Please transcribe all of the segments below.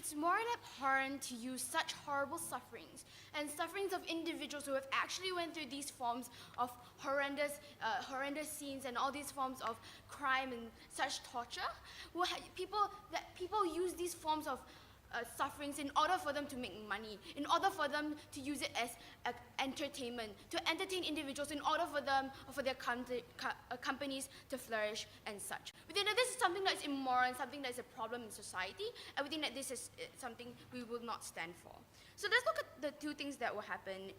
it's more abhorrent to use such horrible sufferings and sufferings of individuals who have actually went through these forms of horrendous scenes and all these forms of crime and such torture. People use these forms of sufferings in order for them to make money, in order for them to use it as entertainment, to entertain individuals, in order for their companies to flourish and such. We think that this is something that is immoral and something that is a problem in society, and we think that this is something we will not stand for. So let's look at the two things that will happen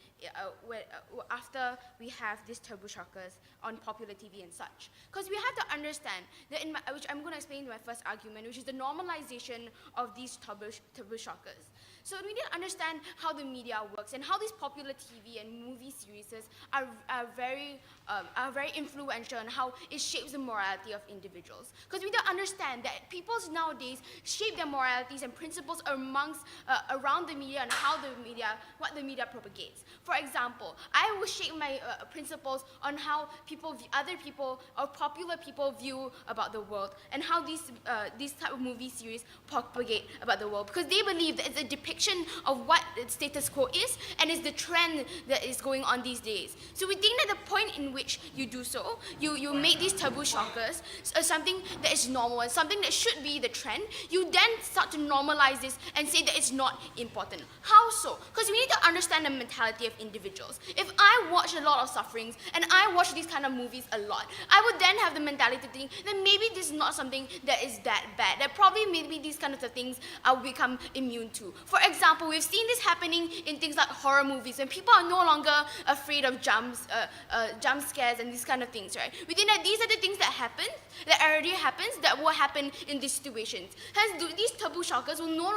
after we have these Tabooshockers on popular TV and such. Because we have to understand, that which I'm going to explain in my first argument, which is the normalization of these Tabooshockers. So we need to understand how the media works and how these popular TV and movie series are very influential and how it shapes the morality of individuals. Because we need to understand that people nowadays shape their moralities and principles around the media and what the media propagates. For example, I will shape my principles on how other people or popular people view about the world and how these type of movie series propagate about the world, because they believe that it's a depiction of what the status quo is and is the trend that is going on these days. So we think that the point in which you do so, you make these Tabooshockers something that is normal and something that should be the trend. You then start to normalize this and say that it's not important. How so? Because we need to understand the mentality of individuals. If I watch a lot of sufferings and I watch these kind of movies a lot, I would then have the mentality to think that maybe this is not something that is that bad, that probably maybe these kinds of things I will become immune to. For example, we've seen this happening in things like horror movies, when people are no longer afraid of jump scares and these kind of things, right? We think that these are the things that already happens, that will happen in these situations. Hence, these Tabooshockers will no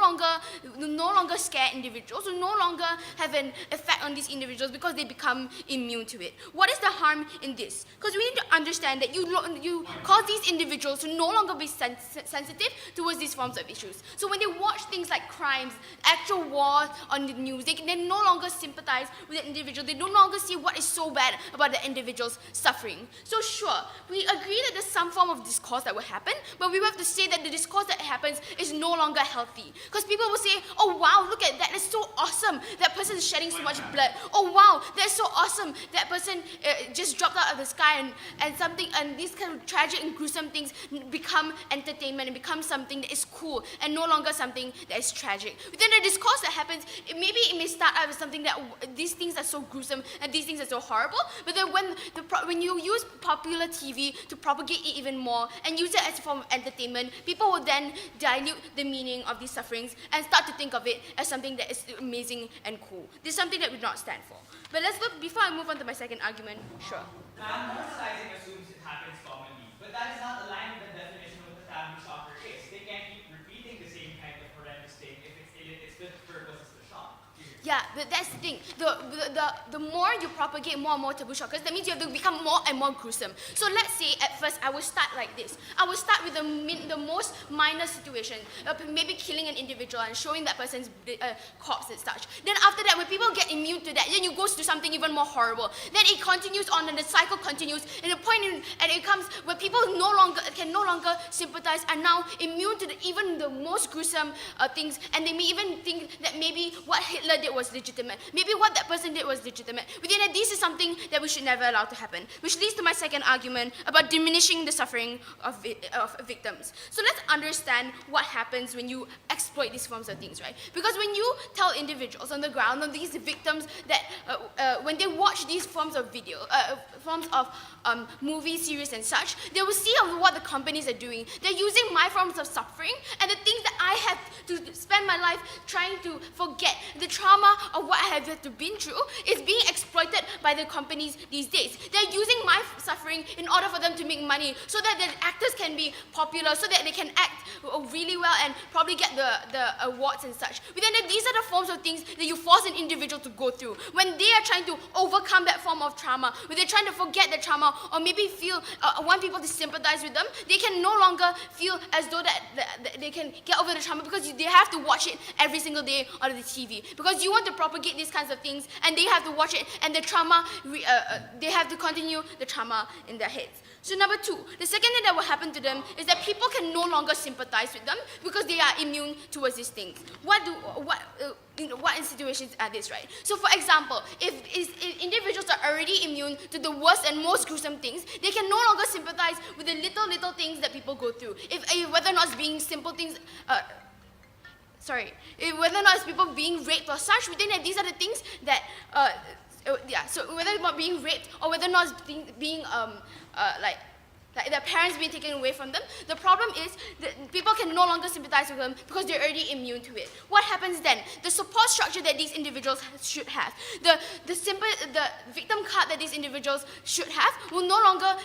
longer scare individuals, will no longer have an effect on these individuals because they become immune to it. What is the harm in this? Because we need to understand that you cause these individuals to no longer be sensitive towards these forms of issues. So when they watch things like crimes, actual wars on the news, they no longer sympathize with the individual. They no longer see what is so bad about the individual's suffering. So sure, we agree that there's some form of discourse that will happen, but we have to say that the discourse that happens is no longer healthy. Because people will say, oh wow, look at that, it's so awesome, that person is shedding so much blood. Oh wow, that's so awesome, that person just dropped out of the sky, and these kind of tragic and gruesome things become entertainment and become something that is cool and no longer something that is tragic. Within the discourse that happens, maybe it may start out with something that these things are so gruesome and these things are so horrible, but then when you use popular TV to propagate it even more and use it as a form of entertainment, people will then dilute the meaning of these sufferings and start to think of it as something that is amazing and cool. This is something that we do not stand for. But let's look, before I move on to my second argument, sure. Normalizing assumes it happens commonly, but that is not aligned with the definition of what the taboo shocker is. They can't keep repeating the same kind of horrendous thing if it's the purpose is to shock. Yeah, but that's the thing. The more you propagate more and more Tabooshockers, that means you have to become more and more gruesome. So let's say at first I will start like this. I will start with the most minor situation, maybe killing an individual and showing that person's corpse and such. Then after that, when people get immune to that, then you go to something even more horrible. Then it continues on and the cycle continues, and it comes where people can no longer sympathize, are now immune to even the most gruesome things, and they may even think that maybe what Hitler did was legitimate. Maybe what that person did was legitimate. We think that this is something that we should never allow to happen, which leads to my second argument about diminishing the suffering of victims. So let's understand what happens when you exploit these forms of things, right? Because when you tell individuals on the ground, on these victims, that when they watch these forms of movie series and such, they will see what the companies are doing. They're using my forms of suffering and the things that I have to spend my life trying to forget. The trauma of what I have had to been through is being exploited by the companies these days. They're using my suffering in order for them to make money, so that the actors can be popular, so that they can act really well and probably get the awards and such. But then these are the forms of things that you force an individual to go through. When they are trying to overcome that form of trauma, when they're trying to forget the trauma, or maybe want people to sympathize with them, they can no longer feel as though that they can get over the trauma, because they have to watch it every single day on the TV, because you want to propagate these kinds of things, and they have to watch it, and the trauma, they have to continue the trauma in their heads. So number 2, the second thing that will happen to them is that people can no longer sympathize with them because they are immune towards these things. What in situations are this, right? So for example, if individuals are already immune to the worst and most gruesome things, they can no longer sympathize with the little things that people go through. Whether or not it's being simple things, whether or not it's people being raped or such, we think that these are the things that, so whether it's not being raped or whether or not it's being like their parents being taken away from them, the problem is that people can no longer sympathize with them because they're already immune to it. What happens then? The support structure that these individuals should have, the victim card that these individuals should have will no longer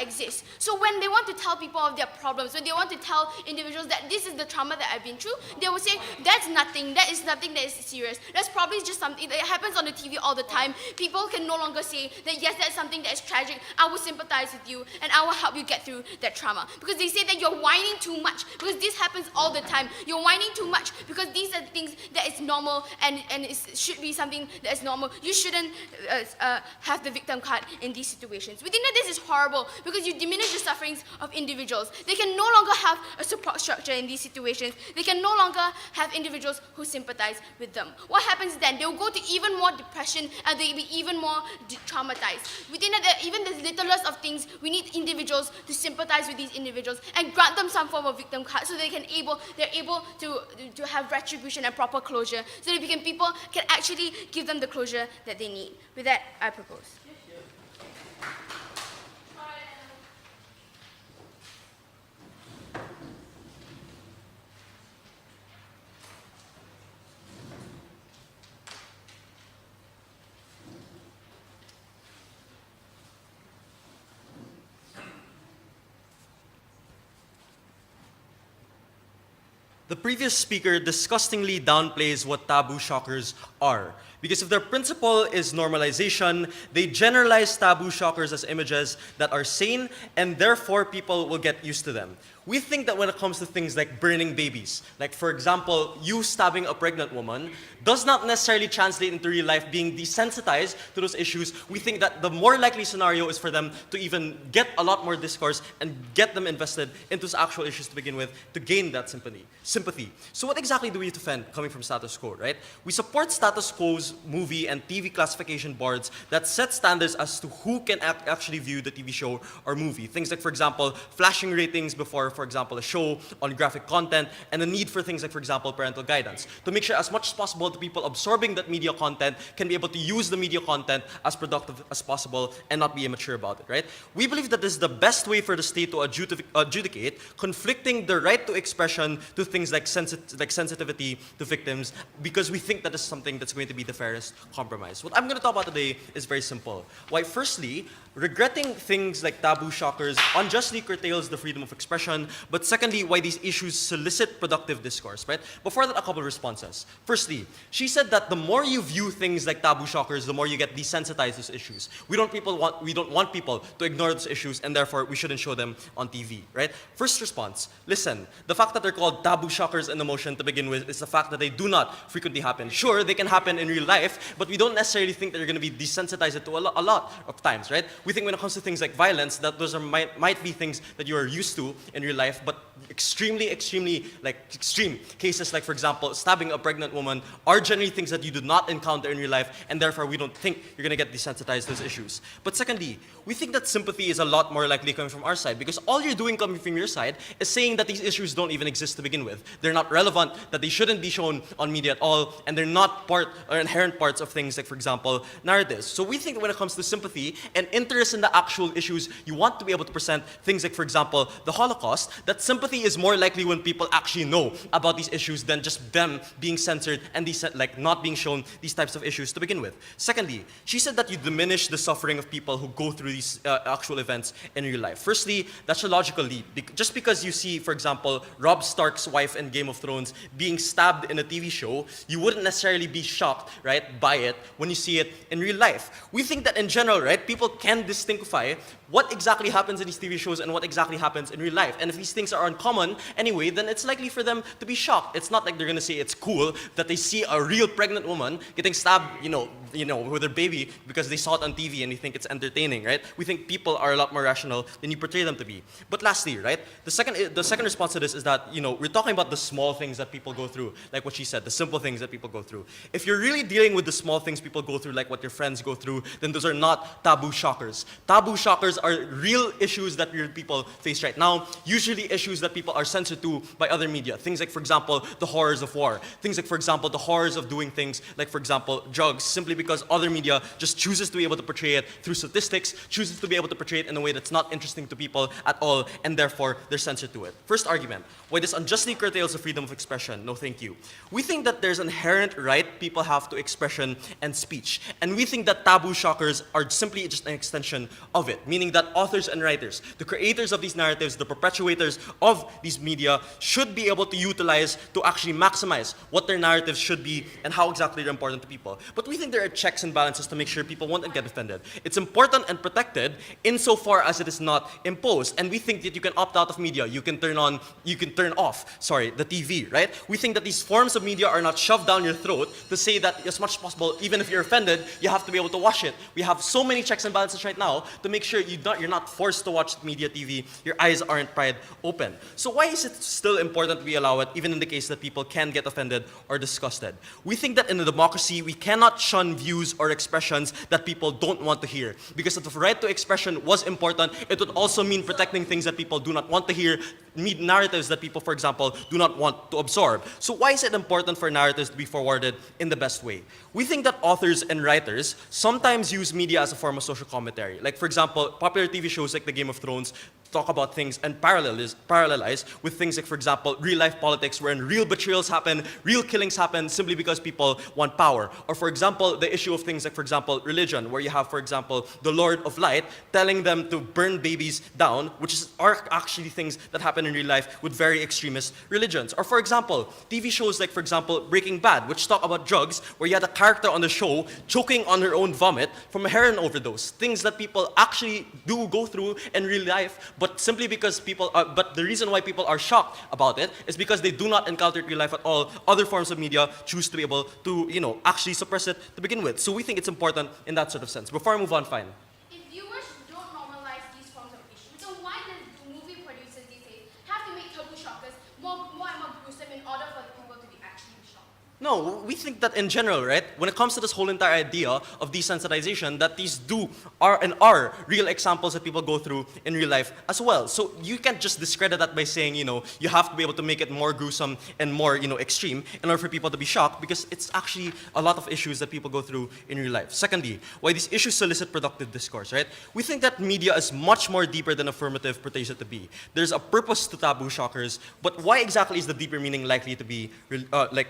exist. So when they want to tell people of their problems, when they want to tell individuals that this is the trauma that I've been through, they will say, that's nothing, that is nothing that is serious. That's probably just something that happens on the TV all the time. People can no longer say that, yes, that's something that is tragic, I will sympathize with you, and I will help you get through that trauma. Because they say that you're whining too much, because this happens all the time. You're whining too much, because these are things that is normal, and it should be something that is normal. You shouldn't have the victim card in these situations. We think that this is horrible, because you diminish the sufferings of individuals. They can no longer have a support structure in these situations. They can no longer have individuals who sympathize with them. What happens then? They'll go to even more depression, and they'll be even more traumatized. We think that even the littlest of things, we need individuals to sympathize with these individuals and grant them some form of victim card so they're able to have retribution and proper closure, so that people can actually give them the closure that they need. With that, I propose. The previous speaker disgustingly downplays what taboo shockers are. Because if their principle is normalization, they generalize taboo shockers as images that are sane, and therefore people will get used to them. We think that when it comes to things like burning babies, like for example, you stabbing a pregnant woman, does not necessarily translate into real life being desensitized to those issues. We think that the more likely scenario is for them to even get a lot more discourse and get them invested into actual issues to begin with to gain that sympathy. So what exactly do we defend coming from status quo, right? We support status quo's movie and TV classification boards that set standards as to who can actually view the TV show or movie. Things like, for example, flashing ratings before, for example, a show on graphic content, and the need for things like, for example, parental guidance to make sure as much as possible the people absorbing that media content can be able to use the media content as productive as possible and not be immature about it, right? We believe that this is the best way for the state to adjudicate conflicting the right to expression to things like sensitivity to victims, because we think that is something that's going to be the fairest compromise. What I'm going to talk about today is very simple. Why, firstly, regretting things like taboo shockers unjustly curtails the freedom of expression, but secondly, why these issues solicit productive discourse, right? Before that, a couple of responses. Firstly, she said that the more you view things like taboo shockers, the more you get desensitized to those issues. We don't want people to ignore those issues, and therefore we shouldn't show them on TV, right? First response, listen, the fact that they're called taboo shockers in the motion to begin with is the fact that they do not frequently happen. Sure, they can happen in real life, but we don't necessarily think that you're going to be desensitized to a lot of times, right? We think when it comes to things like violence, that those might be things that you are used to in real life, but extreme cases like, for example, stabbing a pregnant woman are generally things that you do not encounter in real life, and therefore we don't think you're going to get desensitized to those issues. But secondly, we think that sympathy is a lot more likely coming from our side, because all you're doing coming from your side is saying that these issues don't even exist to begin with. They're not relevant, that they shouldn't be shown on media at all, and they're not part or inherent parts of things like, for example, narratives. So we think that when it comes to sympathy and interest in the actual issues, you want to be able to present things like, for example, the Holocaust, that sympathy is more likely when people actually know about these issues than just them being censored and not being shown these types of issues to begin with. Secondly, she said that you diminish the suffering of people who go through these actual events in real life. Firstly, that's a logical leap. Just because you see, for example, Robb Stark's wife in Game of Thrones being stabbed in a TV show, you wouldn't necessarily be shocked, right, by it when you see it in real life. We think that in general, right, people can distinguish what exactly happens in these TV shows and what exactly happens in real life. And if these things are uncommon anyway, then it's likely for them to be shocked. It's not like they're gonna say it's cool that they see a real pregnant woman getting stabbed, with her baby because they saw it on TV and they think it's entertaining, right? We think people are a lot more rational than you portray them to be. But lastly, right, the second response to this is that, we're talking about the small things that people go through, like what she said, the simple things that people go through. If you're really dealing with the small things people go through, like what your friends go through, then those are not taboo shockers. Taboo shockers are real issues that real people face right now, usually issues that people are censored to by other media. Things like, for example, the horrors of war. Things like, for example, the horrors of doing things like, for example, drugs, simply because other media just chooses to be able to portray it through statistics, chooses to be able to portray it in a way that's not interesting to people at all, and therefore they're censored to it. First argument, why this unjustly curtails the freedom of expression. No, thank you. We think that there's an inherent right people have to expression and speech, and we think that taboo shockers are simply just an extension of it, meaning that authors and writers, the creators of these narratives, the perpetuators of these media, should be able to utilize to actually maximize what their narratives should be and how exactly they're important to people. But we think there are checks and balances to make sure people won't get offended. It's important and protected insofar as it is not imposed. And we think that you can opt out of media, you can turn off the TV, right? We think that these forms of media are not shoved down your throat to say that as much as possible, even if you're offended, you have to be able to watch it. We have so many checks and balances right now to make sure you're not forced to watch media TV, your eyes aren't pried open. So why is it still important we allow it, even in the case that people can get offended or disgusted? We think that in a democracy, we cannot shun views or expressions that people don't want to hear. Because if the right to expression was important, it would also mean protecting things that people do not want to hear, narratives that people, for example, do not want to absorb. So why is it important for narratives to be forwarded in the best way? We think that authors and writers sometimes use media as a form of social commentary. Like, for example, popular TV shows like the Game of Thrones talk about things and parallelize with things like, for example, real-life politics wherein real betrayals happen, real killings happen simply because people want power. Or, for example, the issue of things like, for example, religion, where you have, for example, the Lord of Light telling them to burn babies down, which are actually things that happen in real life with very extremist religions. Or, for example, TV shows like, for example, Breaking Bad, which talk about drugs, where you had a character on the show choking on her own vomit from a heroin overdose. Things that people actually do go through in real life, but simply because but the reason why people are shocked about it is because they do not encounter it in real life at all. Other forms of media choose to be able to, actually suppress it to begin with. So we think it's important in that sort of sense. Before I move on, fine. If viewers don't normalize these forms of issues, then why do movie producers these days have to make taboo shockers more and more gruesome in order for the people to be actually shocked? No, we think that in general, right, when it comes to this whole entire idea of desensitization, that these are real examples that people go through in real life as well. So you can't just discredit that by saying, you have to be able to make it more gruesome and more, extreme in order for people to be shocked, because it's actually a lot of issues that people go through in real life. Secondly, why these issues solicit productive discourse, right? We think that media is much more deeper than affirmative portrays it to be. There's a purpose to taboo shockers, but why exactly is the deeper meaning likely to be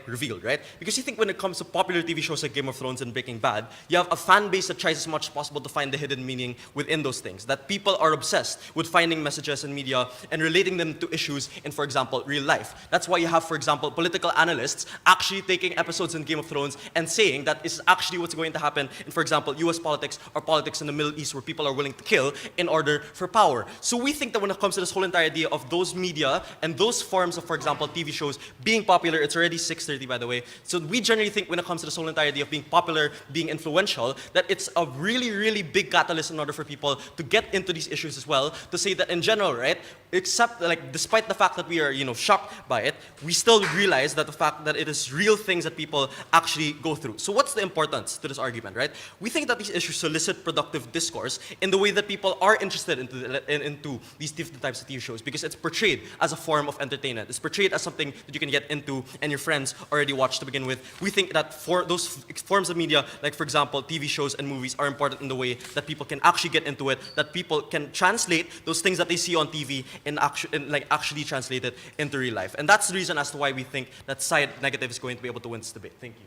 revealed, right? Because you think when it comes to popular TV shows like Game of Thrones and Breaking Bad, you have a fan base that tries as much as possible to find the hidden meaning within those things. That people are obsessed with finding messages in media and relating them to issues in, for example, real life. That's why you have, for example, political analysts actually taking episodes in Game of Thrones and saying that is actually what's going to happen in, for example, US politics or politics in the Middle East, where people are willing to kill in order for power. So we think that when it comes to this whole entire idea of those media and those forms of, for example, TV shows being popular, it's already 6:30 by the way, so we generally think when it comes to this whole entire idea of being popular, being influential, that it's a really, really big catalyst in order for people to get into these issues as well, to say that in general, right, despite the fact that we are, shocked by it, we still realize that the fact that it is real things that people actually go through. So what's the importance to this argument, right? We think that these issues solicit productive discourse in the way that people are interested into these different types of TV shows, because it's portrayed as a form of entertainment. It's portrayed as something that you can get into and your friends already watch to begin with. We think that for those forms of media, like for example, TV shows and movies, are important in the way that people can actually get into it, that people can translate those things that they see on TV and actually translate it into real life. And that's the reason as to why we think that side negative is going to be able to win this debate. Thank you.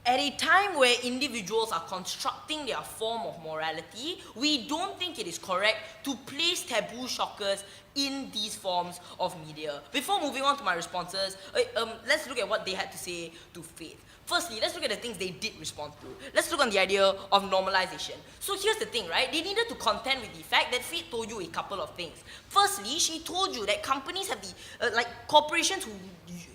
At a time where individuals are constructing their form of morality, we don't think it is correct to place taboo shockers in these forms of media. Before moving on to my responses, let's look at what they had to say to Faith. Firstly, let's look at the things they did respond to. Let's look on the idea of normalization. So here's the thing, right? They needed to contend with the fact that Faith told you a couple of things. Firstly, she told you that companies have corporations who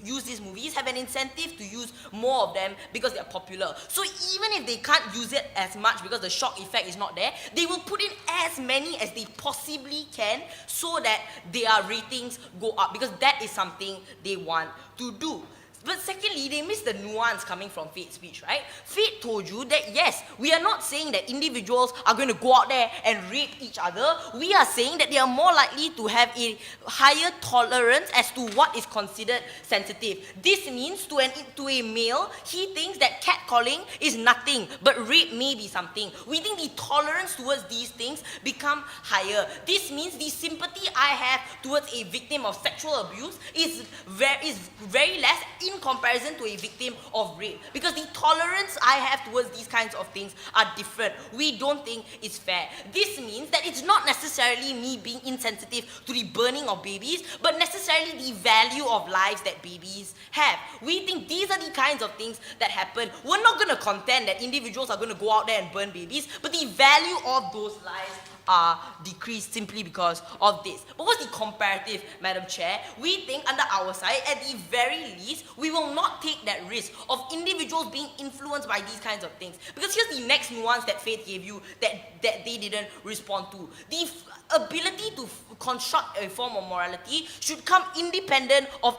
use these movies have an incentive to use more of them because they're popular. So even if they can't use it as much because the shock effect is not there, they will put in as many as they possibly can so that their ratings go up, because that is something they want to do. But secondly, they missed the nuance coming from Faith's speech, right? Faith told you that yes, we are not saying that individuals are going to go out there and rape each other. We are saying that they are more likely to have a higher tolerance as to what is considered sensitive. This means to a male, he thinks that catcalling is nothing, but rape may be something. We think the tolerance towards these things become higher. This means the sympathy I have towards a victim of sexual abuse is very less in comparison to a victim of rape, because the tolerance I have towards these kinds of things are different. We don't think it's fair. This means that it's not necessarily me being insensitive to the burning of babies, but necessarily the value of lives that babies have. We think these are the kinds of things that happen. We're not going to contend that individuals are going to go out there and burn babies, but the value of those lives are decreased simply because of this. But what's the comparative, Madam Chair? We think under our side, at the very least, we will not take that risk of individuals being influenced by these kinds of things. Because here's the next nuance that Faith gave you that they didn't respond to. The ability to construct a form of morality should come independent of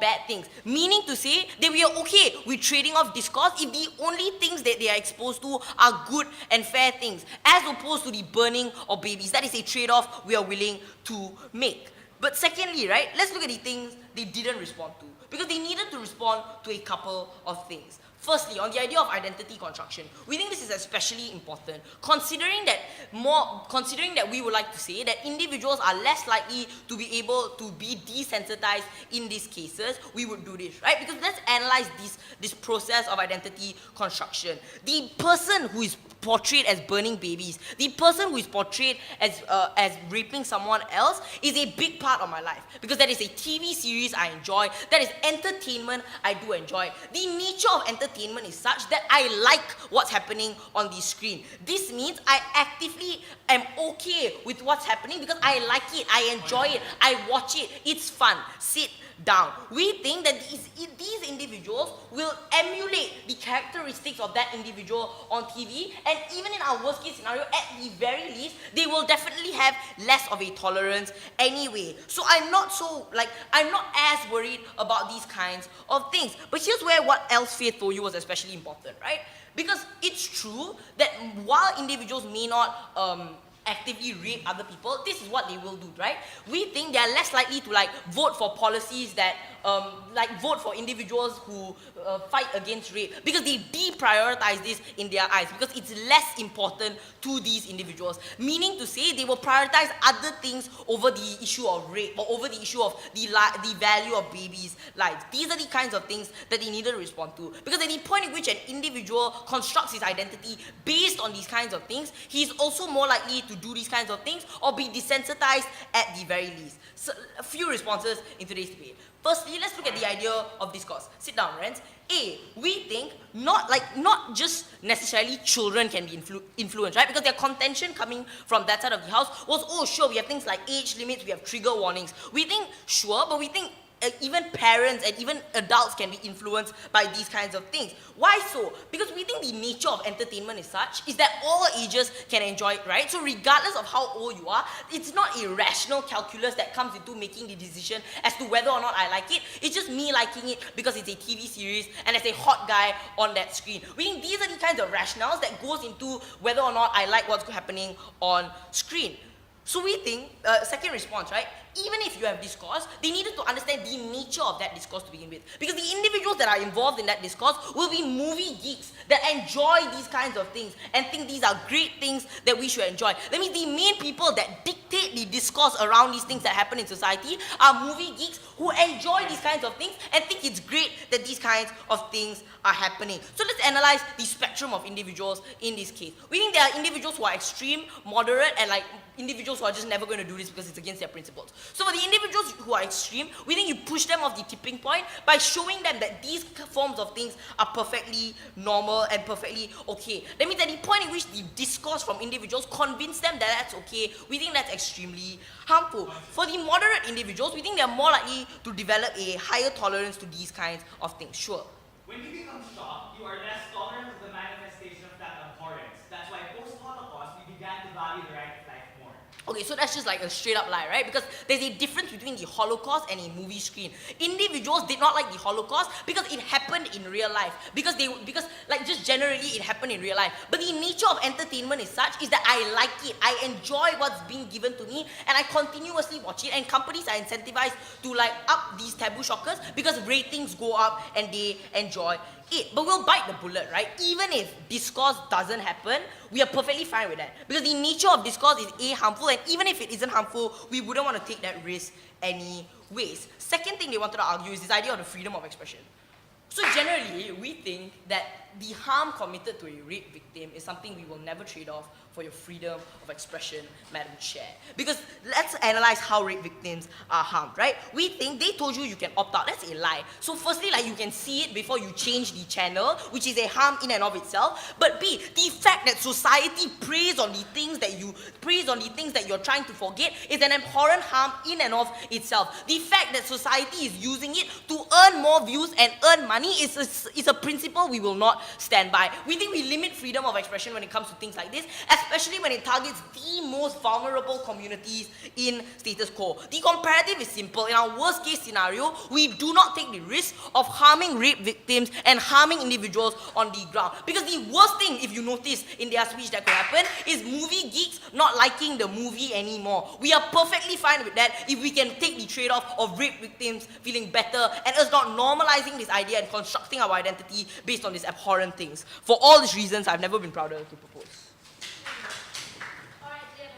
bad things. Meaning to say that we are okay with trading off discourse if the only things that they are exposed to are good and fair things, as opposed to the burning of babies. That is a trade-off we are willing to make. But secondly, right, let's look at the things they didn't respond to, because they needed to respond to a couple of things. Firstly, on the idea of identity construction, we think this is especially important, considering that we would like to say that individuals are less likely to be able to be desensitized in these cases. We would do this, right? Because let's analyze this process of identity construction. The person who is portrayed as burning babies, the person who is portrayed as raping someone else, is a big part of my life, because that is a TV series I enjoy, that is entertainment I do enjoy. The nature of entertainment is such that I like what's happening on the screen. This means I actively am okay with what's happening because I like it, I enjoy it, I watch it, it's fun. Sit down. We think that these individuals will emulate the characteristics of that individual on TV, and even in our worst case scenario, at the very least, they will definitely have less of a tolerance anyway. So I'm not as worried about these kinds of things. But here's where what else Faith told you was especially important, right? Because it's true that while individuals may not actively rape other people, this is what they will do, right? We think they are less likely to vote for policies that vote for individuals who fight against rape, because they deprioritize this in their eyes, because it's less important to these individuals. Meaning to say, they will prioritize other things over the issue of rape or over the issue of the value of babies' lives. These are the kinds of things that they needed to respond to, because at the point at which an individual constructs his identity based on these kinds of things, he's also more likely to do these kinds of things or be desensitized at the very least. So, a few responses in today's debate. Firstly, let's look at the idea of discourse. Sit down, Renz. We think not just necessarily children can be influenced, right? Because their contention coming from that side of the house was, oh, sure, we have things like age limits, we have trigger warnings. We think, sure, but we think even parents and even adults can be influenced by these kinds of things. Why so? Because we think the nature of entertainment is such is that all ages can enjoy it, right? So regardless of how old you are, it's not a rational calculus that comes into making the decision as to whether or not I like it. It's just me liking it because it's a TV series and there's a hot guy on that screen. We think these are the kinds of rationales that goes into whether or not I like what's happening on screen. So we think, second response, right? Even if you have discourse, they needed to understand the nature of that discourse to begin with. Because the individuals that are involved in that discourse will be movie geeks that enjoy these kinds of things and think these are great things that we should enjoy. That means the main people that dictate specifically discourse around these things that happen in society are movie geeks who enjoy these kinds of things and think it's great that these kinds of things are happening. So let's analyze the spectrum of individuals in this case. We think there are individuals who are extreme, moderate, and like individuals who are just never going to do this because it's against their principles. So for the individuals who are extreme, we think you push them off the tipping point by showing them that these forms of things are perfectly normal and perfectly okay. That means at the point in which the discourse from individuals convince them that that's okay, we think that's extremely harmful. For the moderate individuals, we think they're more likely to develop a higher tolerance to these kinds of things. Sure. When you become shocked, you are less tolerant of the manifestation of that abhorrence. That's why post-Holocaust, we began to value the right of life more. Okay, so that's just like a straight up lie, right? Because there's a difference between the Holocaust and a movie screen. Individuals did not like the Holocaust because it happened in real life. Because like just generally it happened in real life. But the nature of entertainment is such is that I like it. I enjoy what's being given to me and I continuously watch it, and companies are incentivized to like up these taboo shockers because ratings go up and they enjoy it. But we'll bite the bullet, right? Even if discourse doesn't happen, we are perfectly fine with that. Because the nature of discourse is harmful, and even if it isn't harmful, we wouldn't want to take that risk anyways. Second thing they wanted to argue is this idea of the freedom of expression. So generally, we think that the harm committed to a rape victim is something we will never trade off for your freedom of expression, Madam Chair. Because let's analyze how rape victims are harmed, right? We think they told you can opt out. That's a lie. So firstly, like you can see it before you change the channel, which is a harm in and of itself. But B, the fact that society preys on the things that you're trying to forget is an abhorrent harm in and of itself. The fact that society is using it to earn more views and earn money is a principle we will not stand by. We think we limit freedom of expression when it comes to things like this, especially when it targets the most vulnerable communities in status quo. The comparative is simple. In our worst case scenario, we do not take the risk of harming rape victims and harming individuals on the ground. Because the worst thing, if you notice in their speech that could happen, is movie geeks not liking the movie anymore. We are perfectly fine with that if we can take the trade-off of rape victims feeling better and us not normalizing this idea and constructing our identity based on these abhorrent things. For all these reasons, I've never been prouder to propose. All right, Diego.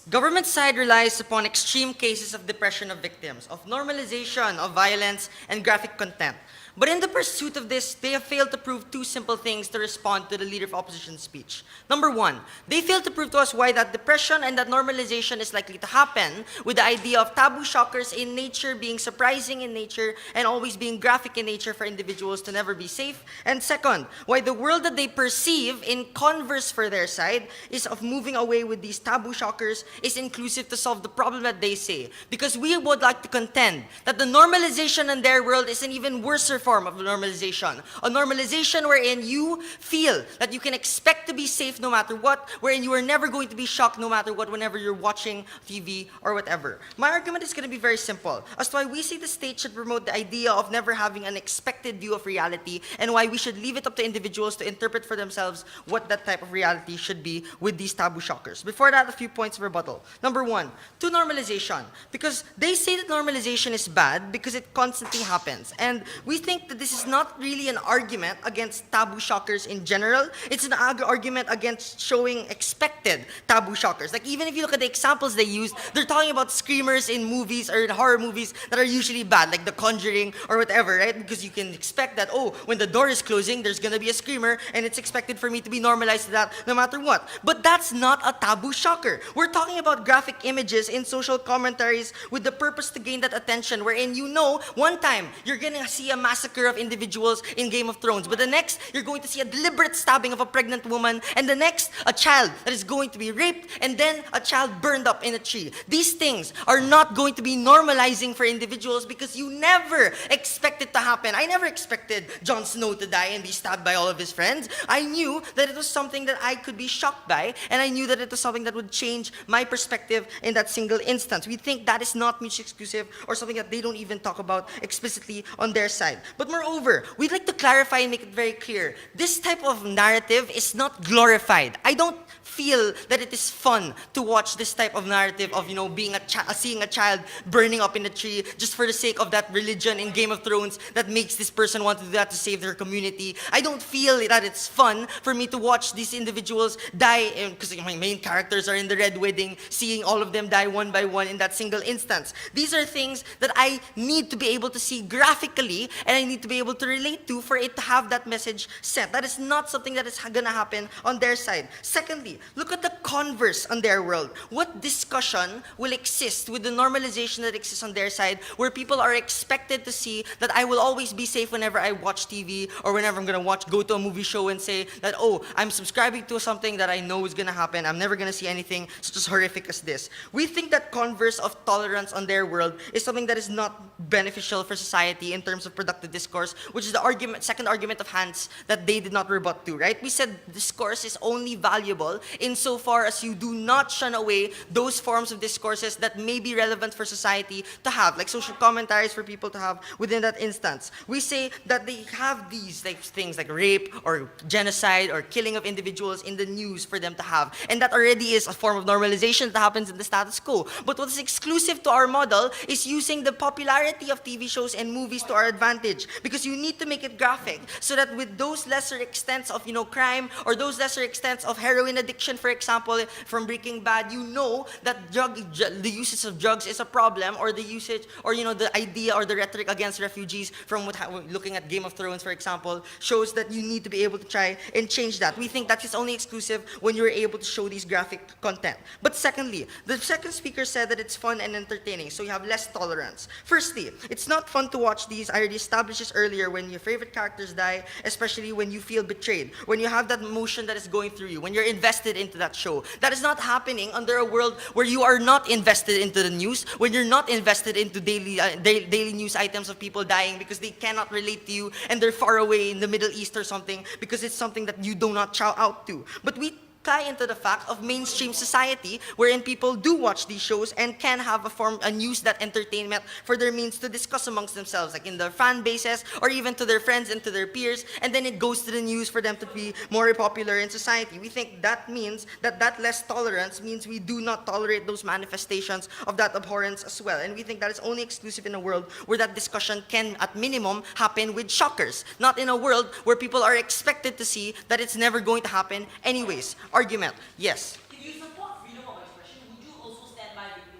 Government side relies upon extreme cases of depression of victims, of normalization of violence and graphic content. But in the pursuit of this, they have failed to prove two simple things to respond to the Leader of Opposition speech. Number one, they failed to prove to us why that depression and that normalization is likely to happen with the idea of taboo shockers in nature being surprising in nature and always being graphic in nature for individuals to never be safe. And second, why the world that they perceive in converse for their side is of moving away with these taboo shockers is inclusive to solve the problem that they say. Because we would like to contend that the normalization in their world is an even worse form of normalization. A normalization wherein you feel that you can expect to be safe no matter what, wherein you are never going to be shocked no matter what whenever you're watching TV or whatever. My argument is going to be very simple as to why we say the state should promote the idea of never having an expected view of reality and why we should leave it up to individuals to interpret for themselves what that type of reality should be with these taboo shockers. Before that, a few points of rebuttal. Number one, to normalization. Because they say that normalization is bad because it constantly happens. And we think that this is not really an argument against taboo shockers in general. It's an argument against showing expected taboo shockers. Like even if you look at the examples they use, they're talking about screamers in movies or in horror movies that are usually bad, like The Conjuring or whatever, right? Because you can expect that, oh, when the door is closing, there's gonna be a screamer and it's expected for me to be normalized to that no matter what. But that's not a taboo shocker. We're talking about graphic images in social commentaries with the purpose to gain that attention, wherein you know one time you're gonna see a massacre of individuals in Game of Thrones, but the next you're going to see a deliberate stabbing of a pregnant woman, and the next a child that is going to be raped, and then a child burned up in a tree. These things are not going to be normalizing for individuals because you never expect it to happen. I never expected Jon Snow to die and be stabbed by all of his friends. I knew that it was something that I could be shocked by, and I knew that it was something that would change my perspective in that single instance. We think that is not mutually exclusive or something that they don't even talk about explicitly on their side. But moreover, we'd like to clarify and make it very clear. This type of narrative is not glorified. I don't feel that it is fun to watch this type of narrative of, being seeing a child burning up in a tree just for the sake of that religion in Game of Thrones that makes this person want to do that to save their community. I don't feel that it's fun for me to watch these individuals die, because my main characters are in the Red Wedding, seeing all of them die one by one in that single instance. These are things that I need to be able to see graphically, and I need to be able to relate to for it to have that message sent. That is not something that is gonna happen on their side. Secondly, look at the converse on their world. What discussion will exist with the normalization that exists on their side, where people are expected to see that I will always be safe whenever I watch TV, or whenever I'm gonna go to a movie show and say that, oh, I'm subscribing to something that I know is gonna happen. I'm never gonna see anything such as horrific as this. We think that converse of tolerance on their world is something that is not beneficial for society in terms of productive discourse, which is the second argument of Hans that they did not rebut to, right? We said discourse is only valuable insofar as you do not shun away those forms of discourses that may be relevant for society to have, like social commentaries for people to have within that instance. We say that they have these things like rape or genocide or killing of individuals in the news for them to have. And that already is a form of normalization that happens in the status quo. But what's exclusive to our model is using the popularity of TV shows and movies to our advantage, because you need to make it graphic so that with those lesser extents of crime, or those lesser extents of heroin addiction, for example, from Breaking Bad, you know that the usage of drugs is a problem, or the usage, or the idea or the rhetoric against refugees from looking at Game of Thrones, for example, shows that you need to be able to try and change that. We think that is only exclusive when you're able to show these graphic content. But secondly, the second speaker said that it's fun and entertaining, so you have less tolerance. Firstly, it's not fun to watch these. I already established this earlier, when your favorite characters die, especially when you feel betrayed, when you have that emotion that is going through you, when you're invested into that show. That is not happening under a world where you are not invested into the news, when you're not invested into daily news items of people dying because they cannot relate to you and they're far away in the Middle East or something, because it's something that you do not chow out to. But we tie into the fact of mainstream society, wherein people do watch these shows and can have and use that entertainment for their means to discuss amongst themselves, like in their fan bases, or even to their friends and to their peers, and then it goes to the news for them to be more popular in society. We think that means that less tolerance means we do not tolerate those manifestations of that abhorrence as well. And we think that is only exclusive in a world where that discussion can, at minimum, happen with shockers, not in a world where people are expected to see that it's never going to happen anyways. Argument, yes. If you support freedom of expression, would you also stand by victim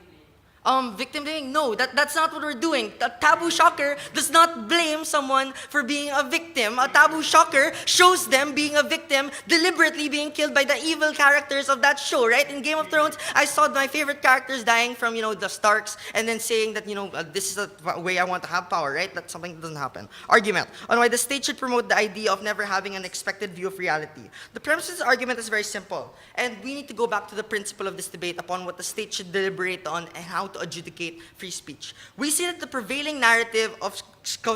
blaming? Victim blaming? No, that's not what we're doing. The Taboo Shocker does not blame someone for being a victim. A Taboo Shocker shows them being a victim, deliberately being killed by the evil characters of that show, right? In Game of Thrones, I saw my favorite characters dying from, the Starks, and then saying that, this is the way I want to have power, right? That's something that doesn't happen. Argument on why the state should promote the idea of never having an expected view of reality. The premise of this argument is very simple, and we need to go back to the principle of this debate upon what the state should deliberate on and how to adjudicate free speech. We see that the prevailing narrative of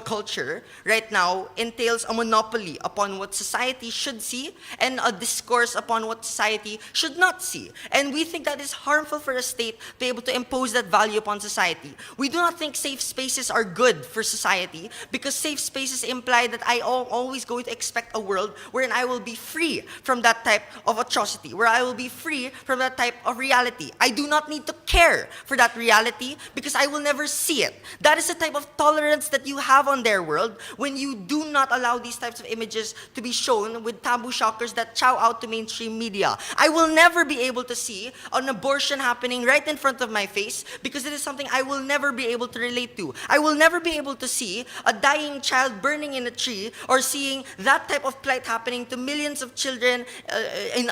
culture right now entails a monopoly upon what society should see and a discourse upon what society should not see. And we think that is harmful for a state to be able to impose that value upon society. We do not think safe spaces are good for society, because safe spaces imply that I am always going to expect a world wherein I will be free from that type of atrocity, where I will be free from that type of reality. I do not need to care for that reality because I will never see it. That is the type of tolerance that you have on their world when you do not allow these types of images to be shown with taboo shockers that chow out to mainstream media. I will never be able to see an abortion happening right in front of my face because it is something I will never be able to relate to. I will never be able to see a dying child burning in a tree, or seeing that type of plight happening to millions of children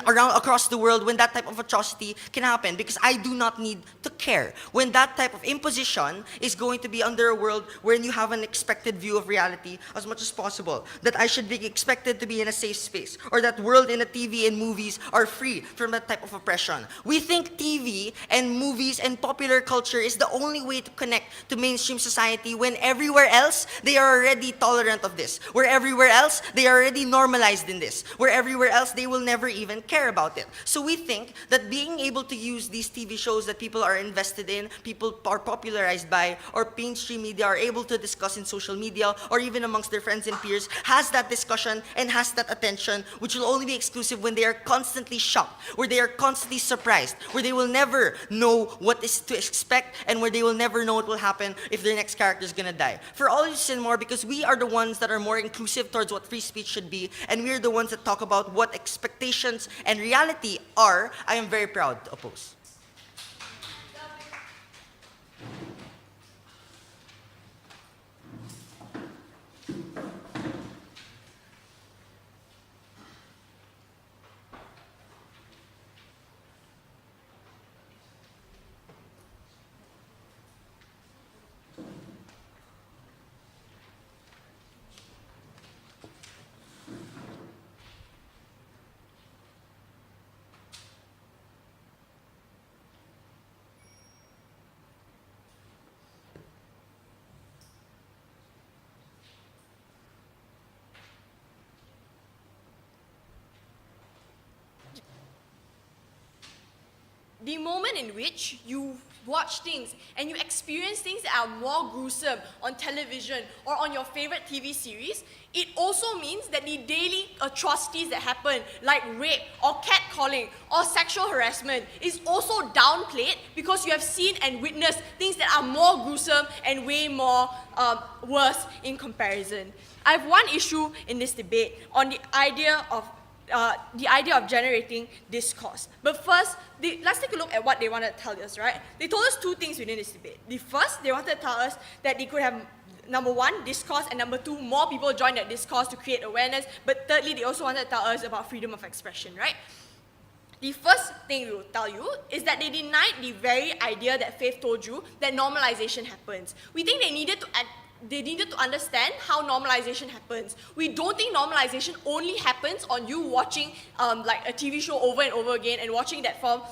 across the world when that type of atrocity can happen, because I do not need to care when that type of imposition is going to be under a world wherein you have an expected view of reality as much as possible, that I should be expected to be in a safe space, or that world in the TV and movies are free from that type of oppression. We think TV and movies and popular culture is the only way to connect to mainstream society, when everywhere else they are already tolerant of this, where everywhere else they are already normalized in this, where everywhere else they will never even care about it. So we think that being able to use these TV shows that people are invested in, people are popularized by, or mainstream media are able to discuss in social media, or even amongst their friends and peers, has that discussion and has that attention, which will only be exclusive when they are constantly shocked, where they are constantly surprised, where they will never know what is to expect, and where they will never know what will happen if their next character is gonna die. For all of this and more, because we are the ones that are more inclusive towards what free speech should be, and we are the ones that talk about what expectations and reality are, I am very proud to oppose. The moment in which you watch things and you experience things that are more gruesome on television or on your favorite TV series, it also means that the daily atrocities that happen, like rape or catcalling or sexual harassment, is also downplayed because you have seen and witnessed things that are more gruesome and way more worse in comparison. I have one issue in this debate on the idea of generating discourse. But first, let's take a look at what they wanted to tell us, right? They told us two things within this debate. The first, they wanted to tell us that they could have, number one, discourse, and number two, more people join that discourse to create awareness. But thirdly, they also wanted to tell us about freedom of expression, right? The first thing we will tell you is that they denied the very idea that Faith told you that normalization happens. We think they needed to understand how normalization happens. We don't think normalization only happens on you watching like a TV show over and over again and watching that form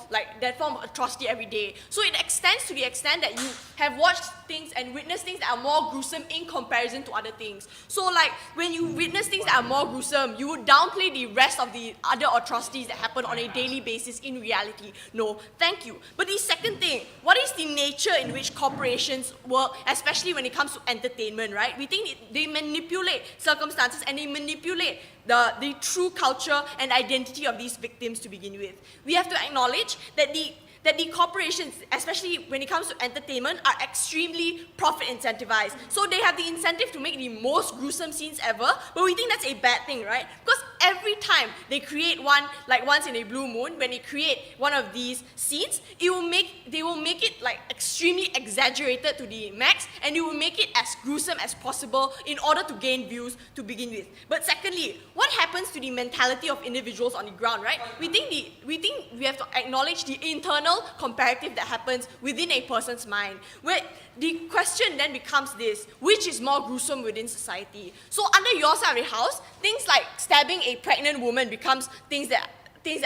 of atrocity every day. So it extends to the extent that you have watched things and witnessed things that are more gruesome in comparison to other things. So like when you witness things that are more gruesome, you would downplay the rest of the other atrocities that happen on a daily basis in reality. No, thank you. But the second thing, what is the nature in which corporations work, especially when it comes to entertainment, right? We think they manipulate circumstances and they manipulate the true culture and identity of these victims to begin with. We have to acknowledge that the corporations, especially when it comes to entertainment, are extremely profit incentivized. So they have the incentive to make the most gruesome scenes ever, but we think that's a bad thing, right? Because every time they create one, like once in a blue moon, when they create one of these scenes, they will make it like extremely exaggerated to the max, and they will make it as gruesome as possible in order to gain views to begin with. But secondly, what happens to the mentality of individuals on the ground, right? We think we have to acknowledge the internal comparative that happens within a person's mind, where the question then becomes this: which is more gruesome within society? So under your side of the house, things like stabbing a pregnant woman becomes things that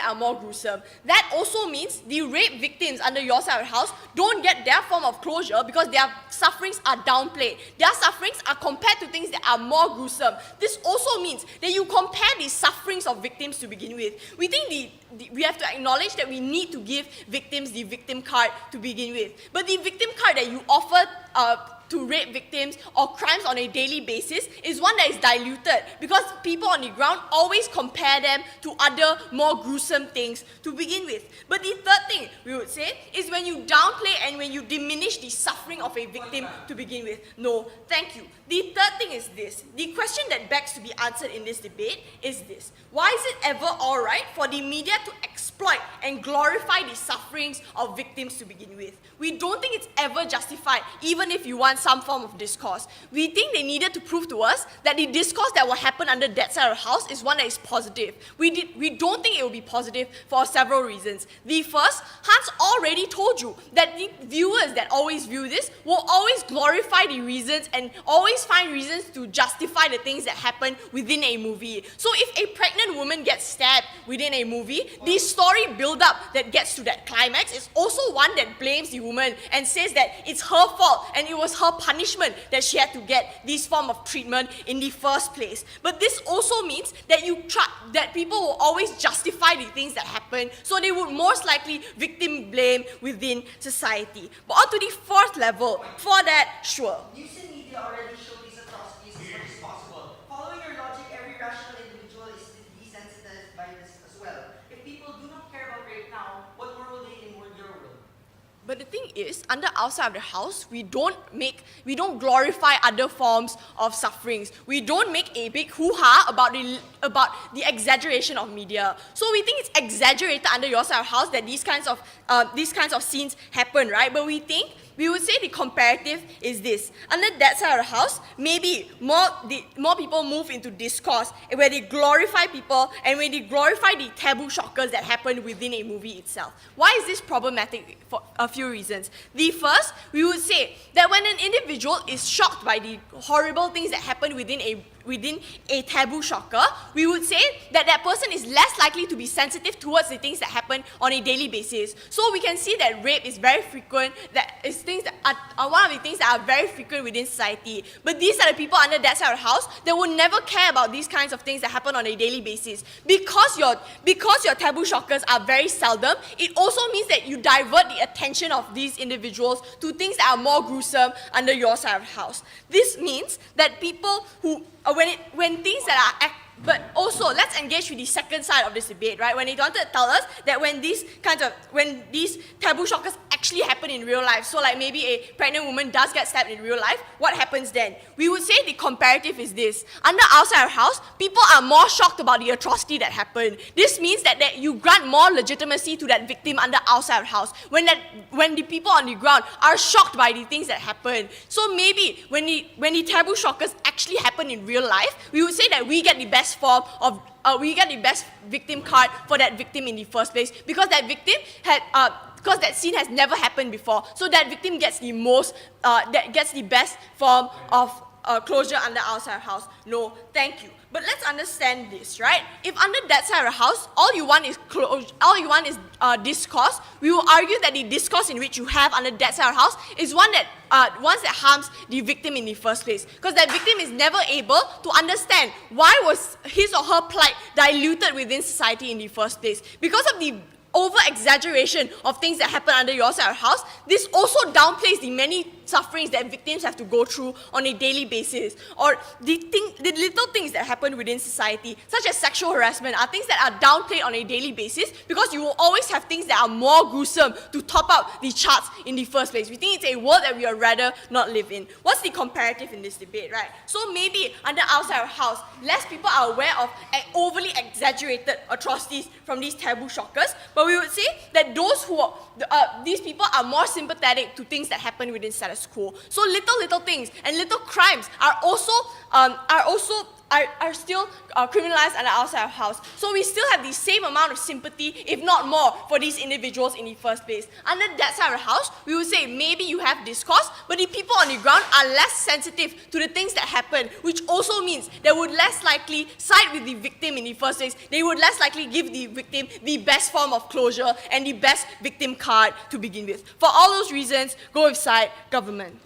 are more gruesome. That also means the rape victims under your side of the house don't get their form of closure because their sufferings are downplayed. Their sufferings are compared to things that are more gruesome. This also means that you compare the sufferings of victims to begin with. We think we have to acknowledge that we need to give victims the victim card to begin with. But the victim card that you offer to rape victims or crimes on a daily basis is one that is diluted because people on the ground always compare them to other more gruesome things to begin with. But the third thing we would say is when you downplay and when you diminish the suffering of a victim to begin with. No, thank you. The third thing is this. The question that begs to be answered in this debate is this: why is it ever alright for the media to exploit and glorify the sufferings of victims to begin with? We don't think it's ever justified, even if you want some form of discourse. We think they needed to prove to us that the discourse that will happen under that side of the house is one that is positive. We don't think it will be positive for several reasons. The first, Hans already told you that the viewers that always view this will always glorify the reasons and always find reasons to justify the things that happen within a movie. So if a pregnant woman gets stabbed within a movie, the story build-up that gets to that climax is also one that blames the woman and says that it's her fault and it was her punishment that she had to get this form of treatment in the first place. But this also means that that people will always justify the things that happen, so they would most likely victim blame within society. But on to the fourth level, for that, sure. News and media already show these atrocities as much as possible. Following your logic, every rational individual is desensitized by this as well. If people do not care about rape now, what more will they in your world? But the thing is, under outside of the house, we don't glorify other forms of sufferings. We don't make a big hoo-ha about the exaggeration of media. So we think it's exaggerated under your side of the house that these kinds of scenes happen, right? But we would say the comparative is this. Under that side of the house, maybe more people move into discourse where they glorify people and where they glorify the taboo shockers that happen within a movie itself. Why is this problematic? For a few reasons. The first, we would say that when an individual is shocked by the horrible things that happen within a taboo shocker, we would say that that person is less likely to be sensitive towards the things that happen on a daily basis. So we can see that rape is very frequent, that is things that are one of the things that are very frequent within society. But these are the people under that side of the house that would never care about these kinds of things that happen on a daily basis. Because your taboo shockers are very seldom, it also means that you divert the attention of these individuals to things that are more gruesome under your side of the house. This means that people who when things that are but also, let's engage with the second side of this debate, right? When they wanted to tell us that when these taboo shockers actually happen in real life, so like maybe a pregnant woman does get stabbed in real life, what happens then? We would say the comparative is this. Under outside of house, people are more shocked about the atrocity that happened. This means that you grant more legitimacy to that victim under outside of house when the people on the ground are shocked by the things that happen. So maybe when the taboo shockers actually happen in real life, we would say that we get the best form of we get the best victim card for that victim in the first place, because that victim because that scene has never happened before. So that victim gets the best form of closure under outside of house. No, thank you. But let's understand this, right? If under that side of the house, all you want is discourse, we will argue that the discourse in which you have under that side of the house is one that harms the victim in the first place. Because that victim is never able to understand why was his or her plight diluted within society in the first place. Because of the over-exaggeration of things that happen under your side of the house, this also downplays the many sufferings that victims have to go through on a daily basis. Or the little things that happen within society, such as sexual harassment, are things that are downplayed on a daily basis because you will always have things that are more gruesome to top up the charts in the first place. We think it's a world that we would rather not live in. What's the comparative in this debate, right? So maybe under outside of house, less people are aware of overly exaggerated atrocities from these taboo shockers, but we would say that these people are more sympathetic to things that happen within status quo. So little things and little crimes are still criminalized under outside of house. So we still have the same amount of sympathy, if not more, for these individuals in the first place. Under that side of the house, we would say maybe you have discourse, but the people on the ground are less sensitive to the things that happen, which also means they would less likely side with the victim in the first place. They would less likely give the victim the best form of closure and the best victim card to begin with. For all those reasons, go with side government.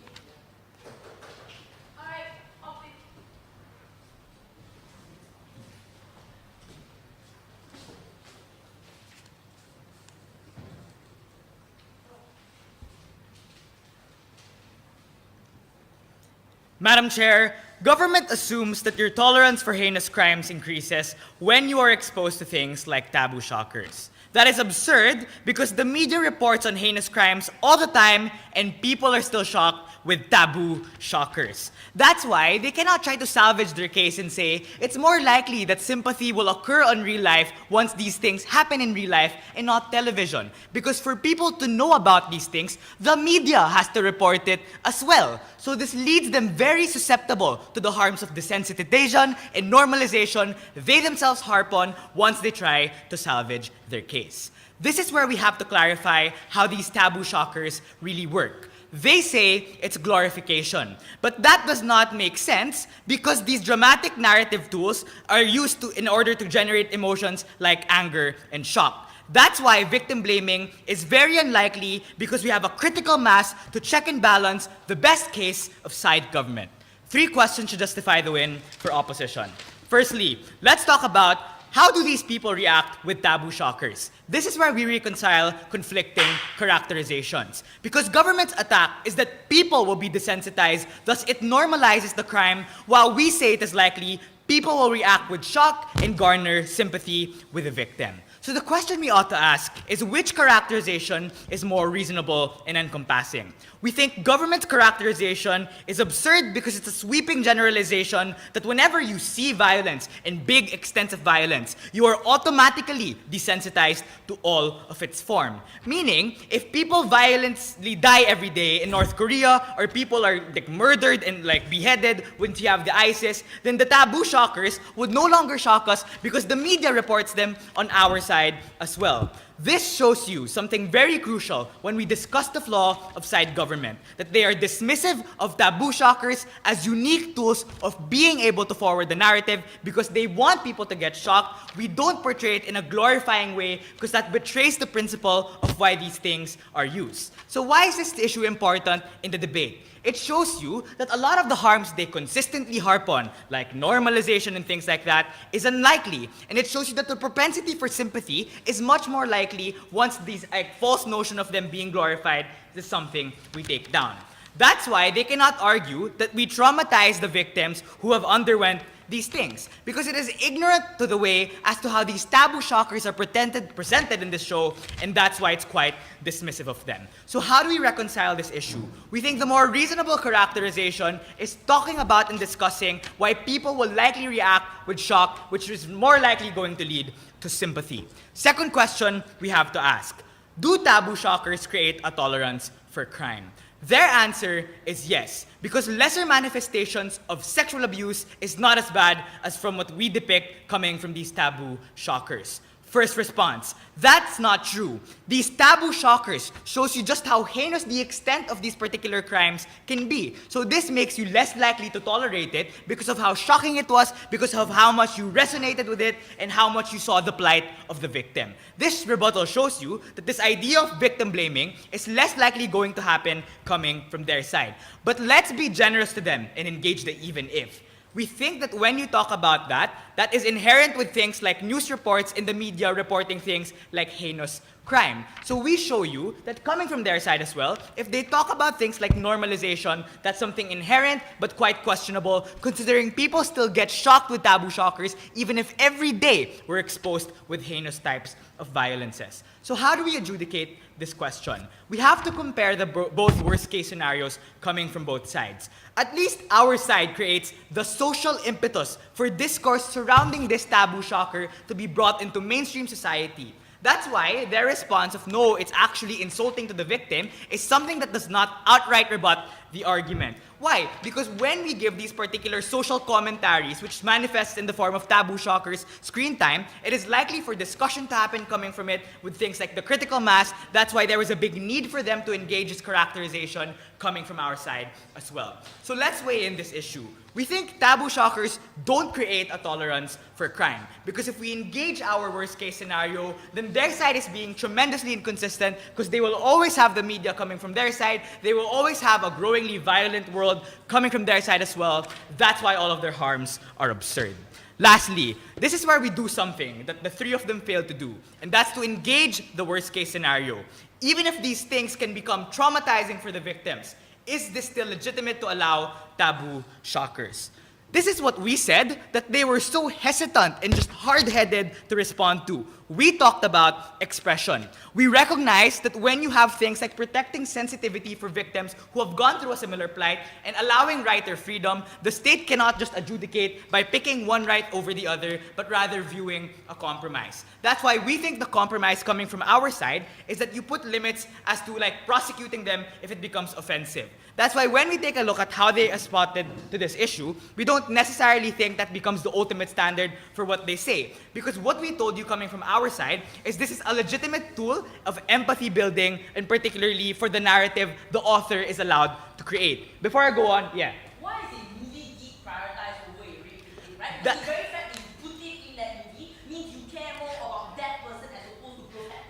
Madam Chair, government assumes that your tolerance for heinous crimes increases when you are exposed to things like taboo shockers. That is absurd because the media reports on heinous crimes all the time and people are still shocked with taboo shockers. That's why they cannot try to salvage their case and say it's more likely that sympathy will occur on real life once these things happen in real life and not television. Because for people to know about these things, the media has to report it as well. So this leads them very susceptible to the harms of desensitization and normalization they themselves harp on once they try to salvage their case. This is where we have to clarify how these taboo shockers really work. They say it's glorification, but that does not make sense because these dramatic narrative tools are used in order to generate emotions like anger and shock. That's why victim blaming is very unlikely because we have a critical mass to check and balance the best case of side government. 3 questions should justify the win for opposition. Firstly, let's talk about how do these people react with taboo shockers? This is where we reconcile conflicting characterizations. Because government's attack is that people will be desensitized, thus it normalizes the crime, while we say it is likely people will react with shock and garner sympathy with the victim. So the question we ought to ask is which characterization is more reasonable and encompassing? We think government's characterization is absurd because it's a sweeping generalization that whenever you see violence and big extensive violence, you are automatically desensitized to all of its form. Meaning, if people violently die every day in North Korea, or people are like murdered and like beheaded when you have the ISIS, then the taboo shockers would no longer shock us because the media reports them on our side as well. This shows you something very crucial when we discuss the flaw of side government, that they are dismissive of taboo shockers as unique tools of being able to forward the narrative because they want people to get shocked. We don't portray it in a glorifying way because that betrays the principle of why these things are used. So why is this issue important in the debate? It shows you that a lot of the harms they consistently harp on, like normalization and things like that, is unlikely. And it shows you that the propensity for sympathy is much more likely once these false notion of them being glorified is something we take down. That's why they cannot argue that we traumatize the victims who have underwent these things, because it is ignorant to the way as to how these taboo shockers are presented in this show, and that's why it's quite dismissive of them. So how do we reconcile this issue? We think the more reasonable characterization is talking about and discussing why people will likely react with shock, which is more likely going to lead to sympathy. Second question we have to ask: do taboo shockers create a tolerance for crime? Their answer is yes, because lesser manifestations of sexual abuse is not as bad as from what we depict coming from these taboo shockers. First response: that's not true. These taboo shockers shows you just how heinous the extent of these particular crimes can be. So this makes you less likely to tolerate it because of how shocking it was, because of how much you resonated with it, and how much you saw the plight of the victim. This rebuttal shows you that this idea of victim blaming is less likely going to happen coming from their side. But let's be generous to them and engage the even if. We think that when you talk about that, that is inherent with things like news reports in the media reporting things like heinous crime. So we show you that coming from their side as well, if they talk about things like normalization, that's something inherent but quite questionable, considering people still get shocked with taboo shockers even if every day we're exposed with heinous types of violences. So how do we adjudicate this question? We have to compare the both worst case scenarios coming from both sides. At least our side creates the social impetus for discourse surrounding this taboo shocker to be brought into mainstream society. That's why their response of no, it's actually insulting to the victim is something that does not outright rebut the argument. Why? Because when we give these particular social commentaries, which manifests in the form of taboo shockers screen time, it is likely for discussion to happen coming from it with things like the critical mass. That's why there was a big need for them to engage this characterization coming from our side as well. So let's weigh in this issue. We think taboo shockers don't create a tolerance for crime. Because if we engage our worst case scenario, then their side is being tremendously inconsistent because they will always have the media coming from their side. They will always have a growingly violent world coming from their side as well. That's why all of their harms are absurd. Lastly, this is where we do something that the three of them failed to do, and that's to engage the worst case scenario. Even if these things can become traumatizing for the victims, is this still legitimate to allow taboo shockers? This is what we said that they were so hesitant and just hard-headed to respond to. We talked about expression. We recognize that when you have things like protecting sensitivity for victims who have gone through a similar plight and allowing writer freedom, the state cannot just adjudicate by picking one right over the other, but rather viewing a compromise. That's why we think the compromise coming from our side is that you put limits as to like prosecuting them if it becomes offensive. That's why when we take a look at how they responded to this issue, we don't necessarily think that becomes the ultimate standard for what they say. Because what we told you coming from our side is this is a legitimate tool of empathy building, and particularly for the narrative the author is allowed to create. Before I go on, yeah. Why is a movie geek prioritized over a rape victim, right? That- The very fact that you put it in that movie means you care more about that person as opposed to protecting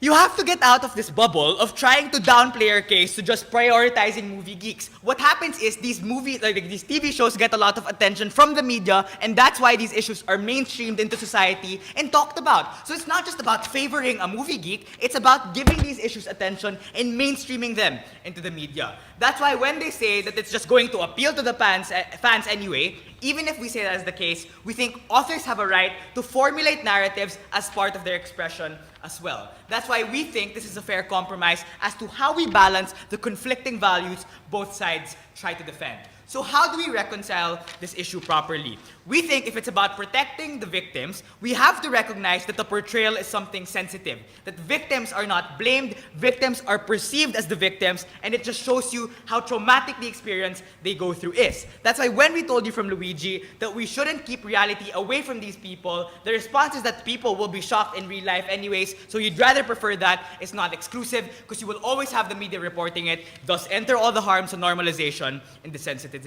You have to get out of this bubble of trying to downplay your case to just prioritizing movie geeks. What happens is these movies, like these TV shows, get a lot of attention from the media, and that's why these issues are mainstreamed into society and talked about. So it's not just about favoring a movie geek, it's about giving these issues attention and mainstreaming them into the media. That's why when they say that it's just going to appeal to the fans anyway, even if we say that is the case, we think authors have a right to formulate narratives as part of their expression as well. That's why we think this is a fair compromise as to how we balance the conflicting values both sides try to defend. So how do we reconcile this issue properly? We think if it's about protecting the victims, we have to recognize that the portrayal is something sensitive, that victims are not blamed, victims are perceived as the victims, and it just shows you how traumatic the experience they go through is. That's why when we told you from Luigi that we shouldn't keep reality away from these people, the response is that people will be shocked in real life anyways, so you'd rather prefer that. It's not exclusive, because you will always have the media reporting it, thus enter all the harms of normalization and desensitization.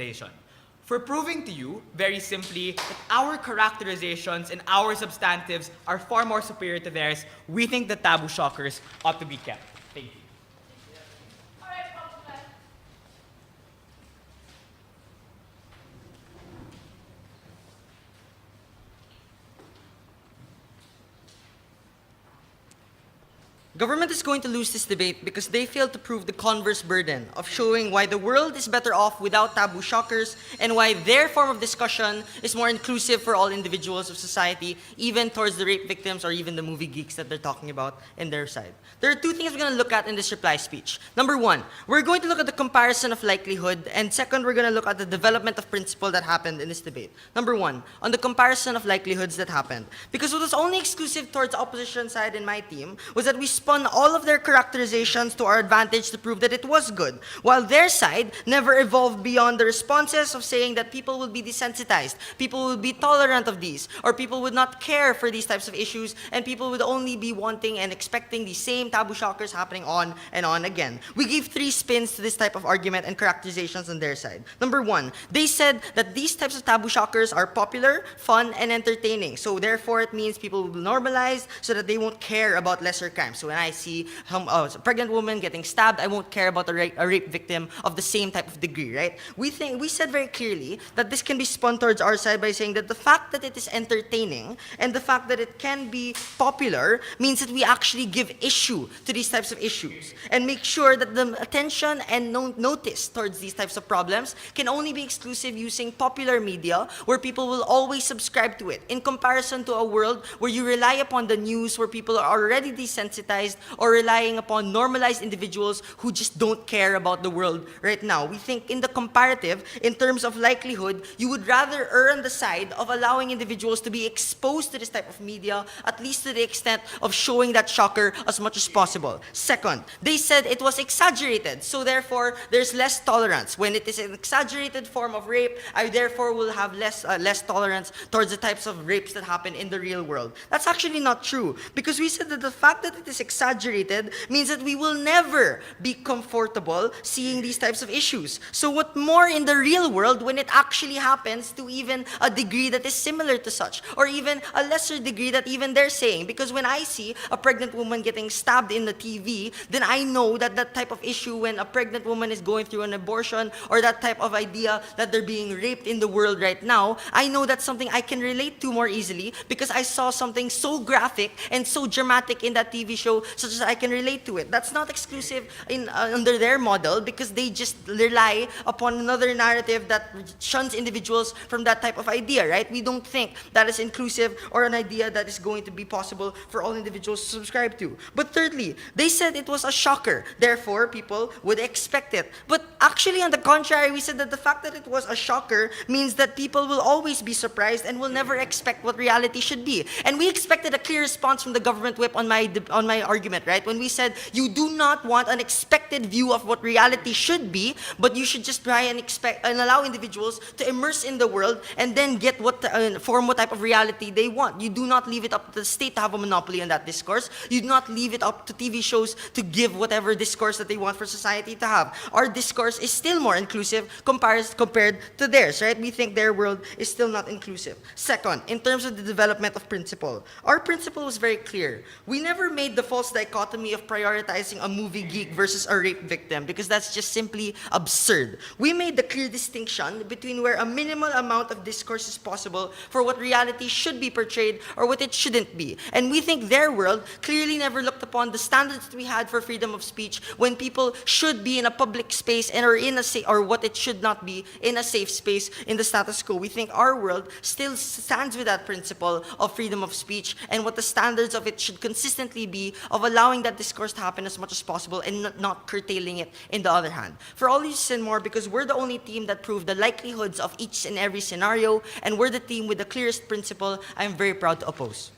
For proving to you, very simply, that our characterizations and our substantives are far more superior to theirs, we think the taboo shockers ought to be kept. Thank you. Government is going to lose this debate because they failed to prove the converse burden of showing why the world is better off without taboo shockers and why their form of discussion is more inclusive for all individuals of society, even towards the rape victims or even the movie geeks that they're talking about in their side. There are two things we're going to look at in this reply speech. Number one, we're going to look at the comparison of likelihood, and second, we're going to look at the development of principle that happened in this debate. Number one, on the comparison of likelihoods that happened. Because what was only exclusive towards the opposition side in my team was that we spun all of their characterizations to our advantage to prove that it was good, while their side never evolved beyond the responses of saying that people will be desensitized, people will be tolerant of these, or people would not care for these types of issues, and people would only be wanting and expecting the same taboo shockers happening on and on again. We gave three spins to this type of argument and characterizations on their side. Number one, they said that these types of taboo shockers are popular, fun, and entertaining, so therefore it means people will be normalized so that they won't care about lesser crimes. So when I see a pregnant woman getting stabbed, I won't care about a rape victim of the same type of degree, right? We said very clearly that this can be spun towards our side by saying that the fact that it is entertaining and the fact that it can be popular means that we actually give issue to these types of issues and make sure that the attention and notice towards these types of problems can only be exclusive using popular media where people will always subscribe to it, in comparison to a world where you rely upon the news where people are already desensitized or relying upon normalized individuals who just don't care about the world right now. We think in the comparative, in terms of likelihood, you would rather err on the side of allowing individuals to be exposed to this type of media, at least to the extent of showing that shocker as much as possible. Second, they said it was exaggerated, so therefore there's less tolerance. When it is an exaggerated form of rape, I therefore will have less tolerance towards the types of rapes that happen in the real world. That's actually not true, because we said that the fact that it is exaggerated means that we will never be comfortable seeing these types of issues. So what more in the real world when it actually happens to even a degree that is similar to such, or even a lesser degree that even they're saying? Because when I see a pregnant woman getting stabbed in the TV, then I know that that type of issue when a pregnant woman is going through an abortion, or that type of idea that they're being raped in the world right now, I know that's something I can relate to more easily because I saw something so graphic and so dramatic in that TV show, such as I can relate to it. That's not exclusive under their model because they just rely upon another narrative that shuns individuals from that type of idea, right? We don't think that is inclusive or an idea that is going to be possible for all individuals to subscribe to. But thirdly, they said it was a shocker, therefore people would expect it. But actually, on the contrary, we said that the fact that it was a shocker means that people will always be surprised and will never expect what reality should be. And we expected a clear response from the government whip on my argument, right? When we said you do not want an expected view of what reality should be, but you should just try and expect and allow individuals to immerse in the world and then get form what type of reality they want. You do not leave it up to the state to have a monopoly on that discourse. You do not leave it up to TV shows to give whatever discourse that they want for society to have. Our discourse is still more inclusive compared to theirs, right? We think their world is still not inclusive. Second, in terms of the development of principle, our principle was very clear. We never made the false false dichotomy of prioritizing a movie geek versus a rape victim, because that's just simply absurd. We made the clear distinction between where a minimal amount of discourse is possible for what reality should be portrayed or what it shouldn't be. And we think their world clearly never looked upon the standards that we had for freedom of speech when people should be in a public space and or what it should not be in a safe space in the status quo. We think our world still stands with that principle of freedom of speech and what the standards of it should consistently be of allowing that discourse to happen as much as possible and not curtailing it in the other hand. For all these and more, because we're the only team that proved the likelihoods of each and every scenario, and we're the team with the clearest principle, I'm very proud to oppose.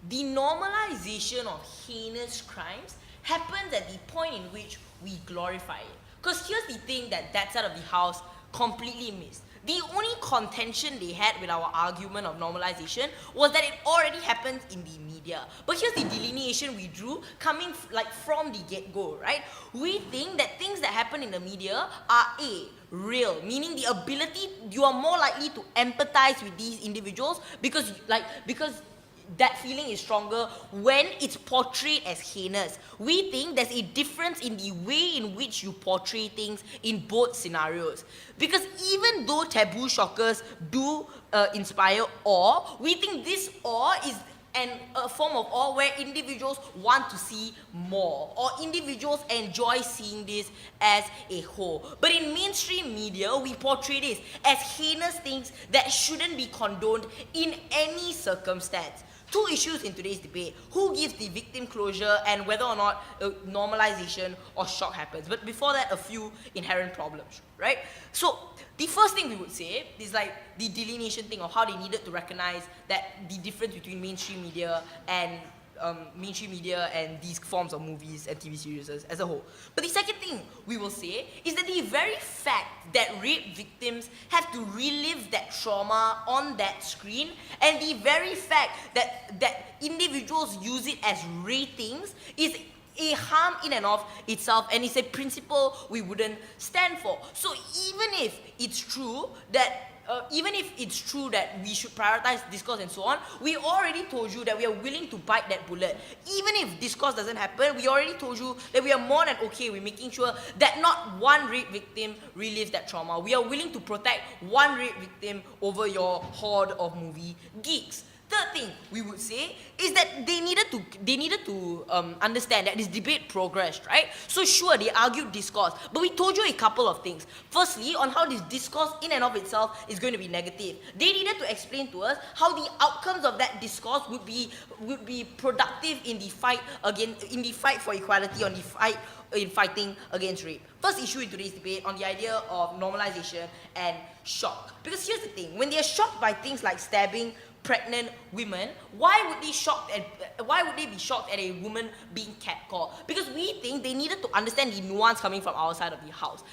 The normalization of heinous crimes happens at the point in which we glorify it. Because here's the thing that side of the house completely missed. The only contention they had with our argument of normalization was that it already happens in the media. But here's the delineation we drew coming from the get-go, right? We think that things that happen in the media are real, meaning the ability, you are more likely to empathize with these individuals because that feeling is stronger when it's portrayed as heinous. We think there's a difference in the way in which you portray things in both scenarios. Because even though taboo shockers do inspire awe, we think this awe is a form of awe where individuals want to see more, or individuals enjoy seeing this as a whole. But in mainstream media, we portray this as heinous things that shouldn't be condoned in any circumstance. Two issues in today's debate: who gives the victim closure and whether or not normalization or shock happens. But before that, a few inherent problems, right? So the first thing we would say is the delineation thing of how they needed to recognize that the difference between mainstream media and these forms of movies and TV series as a whole. But the second thing we will say is that the very fact that rape victims have to relive that trauma on that screen, and the very fact that individuals use it as ratings, is a harm in and of itself, and it's a principle we wouldn't stand for. So even if it's true that we should prioritize discourse and so on, we already told you that we are willing to bite that bullet. Even if discourse doesn't happen, we already told you that we are more than okay with making sure that not one rape victim relives that trauma. We are willing to protect one rape victim over your horde of movie geeks. Third thing we would say is that they needed to understand that this debate progressed, right? So sure, they argued discourse, but we told you a couple of things. Firstly, on how this discourse in and of itself is going to be negative. They needed to explain to us how the outcomes of that discourse would be productive in the fight for equality, in fighting against rape. First issue in today's debate on the idea of normalization and shock. Because here's the thing: when they are shocked by things like stabbing pregnant women, why would they be shocked at a woman being catcalled? Because we think they needed to understand the nuance coming from our side of the house.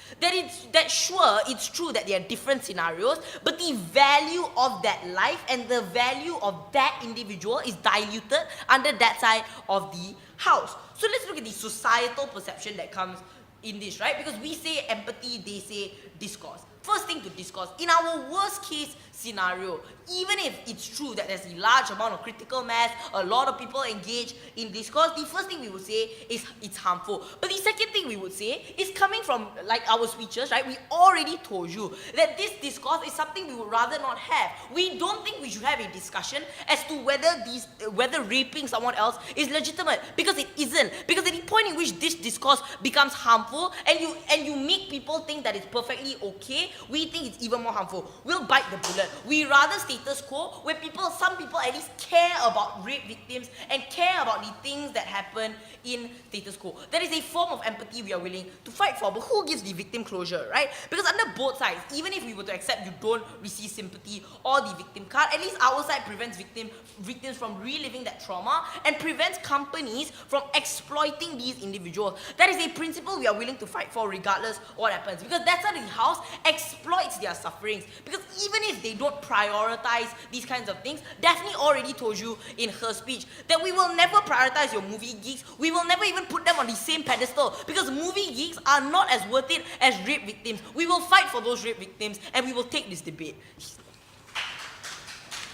Sure, it's true that there are different scenarios, but the value of that life and the value of that individual is diluted under that side of the house. So let's look at the societal perception that comes in this, right? Because we say empathy, they say discourse. First thing to discourse, in our worst case scenario, even if it's true that there's a large amount of critical mass, a lot of people engage in discourse, the first thing we would say is it's harmful. But the second thing we would say is coming from our speeches, right? We already told you that this discourse is something we would rather not have. We don't think we should have a discussion as to whether raping someone else is legitimate, because it isn't. Because at the point in which this discourse becomes harmful and you make people think that it's perfectly okay, we think it's even more harmful. We'll bite the bullet. We rather status quo where some people at least care about rape victims and care about the things that happen in status quo. That is a form of empathy we are willing to fight for. But who gives the victim closure, right? Because under both sides, even if we were to accept you don't receive sympathy or the victim card, at least our side prevents victims from reliving that trauma and prevents companies from exploiting these individuals. That is a principle we are willing to fight for regardless of what happens. Because that's how the house exploits their sufferings. Because even if they don't prioritize these kinds of things, Daphne already told you in her speech that we will never prioritize your movie geeks. We will never even put them on the same pedestal because movie geeks are not as worth it as rape victims. We will fight for those rape victims and we will take this debate.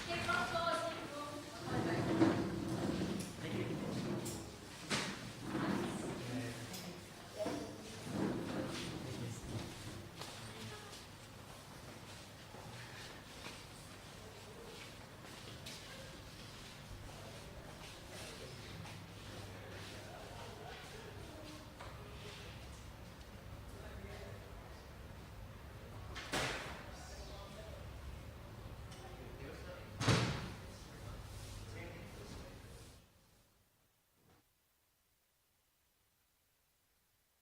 Okay,